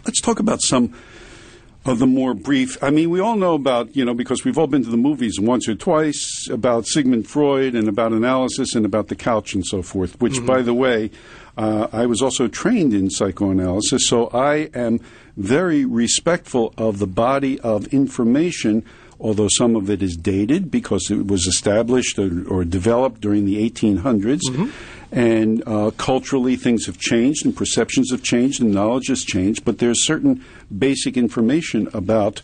let's talk about some of the more brief. I mean, we all know about, because we've all been to the movies once or twice, about Sigmund Freud and about analysis and about the couch and so forth, which, by the way, I was also trained in psychoanalysis, so I am very respectful of the body of information, although some of it is dated because it was established or developed during the 1800s. And culturally, things have changed, and perceptions have changed, and knowledge has changed. But there's certain basic information about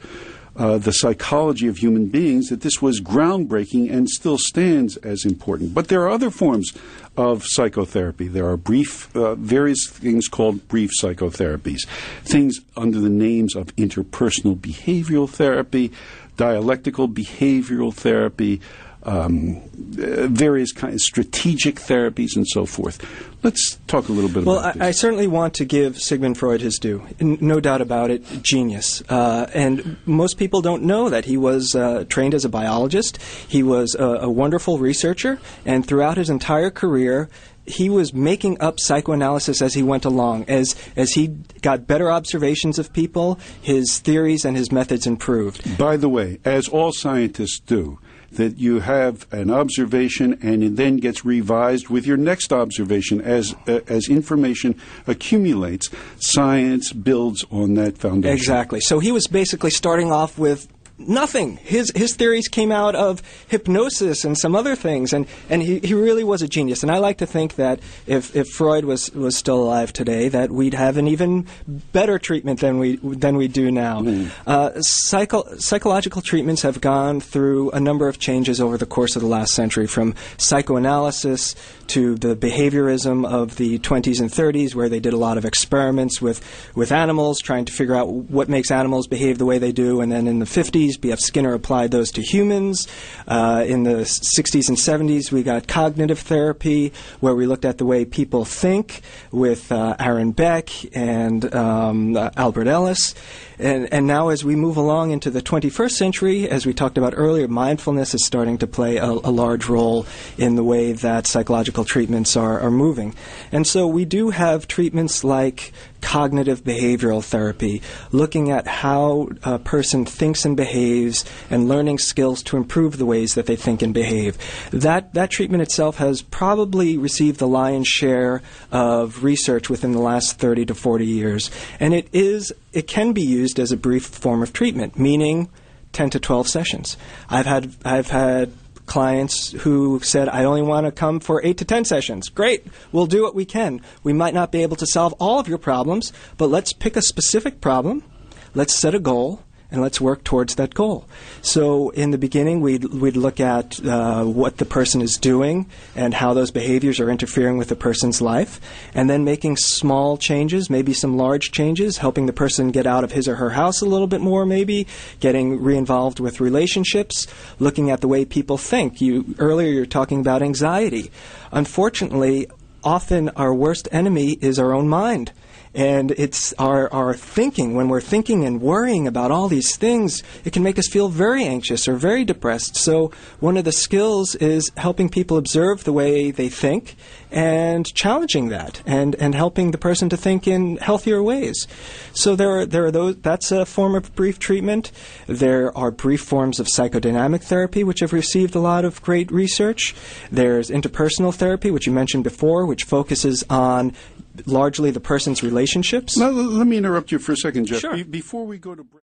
the psychology of human beings that this was groundbreaking and still stands as important. But there are other forms of psychotherapy. There are various things called brief psychotherapies, things under the names of interpersonal behavioral therapy, dialectical behavioral therapy, various kinds of strategic therapies and so forth. Let's talk a little bit about this. Well, I certainly want to give Sigmund Freud his due. No doubt about it, genius. And most people don't know that he was trained as a biologist. He was a wonderful researcher, and throughout his entire career, he was making up psychoanalysis as he went along. As he got better observations of people, his theories and his methods improved. By the way, as all scientists do, that you have an observation and it then gets revised with your next observation as information accumulates. Science builds on that foundation. Exactly. So he was basically starting off with nothing. His theories came out of hypnosis and some other things, and he really was a genius. And I like to think that if Freud was still alive today, that we'd have an even better treatment than we do now. Psychological treatments have gone through a number of changes over the course of the last century, from psychoanalysis to the behaviorism of the 20s and 30s, where they did a lot of experiments with animals, trying to figure out what makes animals behave the way they do, and then in the 50s, B.F. Skinner applied those to humans. In the 60s and 70s, we got cognitive therapy, where we looked at the way people think with Aaron Beck and Albert Ellis. And now as we move along into the 21st century, as we talked about earlier, mindfulness is starting to play a large role in the way that psychological treatments are moving. And so we do have treatments like cognitive behavioral therapy, looking at how a person thinks and behaves and learning skills to improve the ways that they think and behave. That treatment itself has probably received the lion's share of research within the last 30 to 40 years. And it can be used as a brief form of treatment, meaning 10 to 12 sessions. I've had clients who said, I only want to come for 8 to 10 sessions. Great, we'll do what we can. We might not be able to solve all of your problems, but let's pick a specific problem, let's set a goal, and let's work towards that goal. So in the beginning, we'd look at what the person is doing and how those behaviors are interfering with the person's life, and then making small changes, maybe some large changes, helping the person get out of his or her house a little bit more, maybe, getting re-involved with relationships, looking at the way people think. Earlier you were talking about anxiety. Unfortunately, often our worst enemy is our own mind. And it's our thinking. When we're thinking and worrying about all these things, it can make us feel very anxious or very depressed. So one of the skills is helping people observe the way they think and challenging that and helping the person to think in healthier ways. So there are those. That's a form of brief treatment. There are brief forms of psychodynamic therapy, which have received a lot of great research. There's interpersonal therapy, which you mentioned before, which focuses on largely the person's relationships. Let me interrupt you for a second, Jeff. Sure. Before we go to break.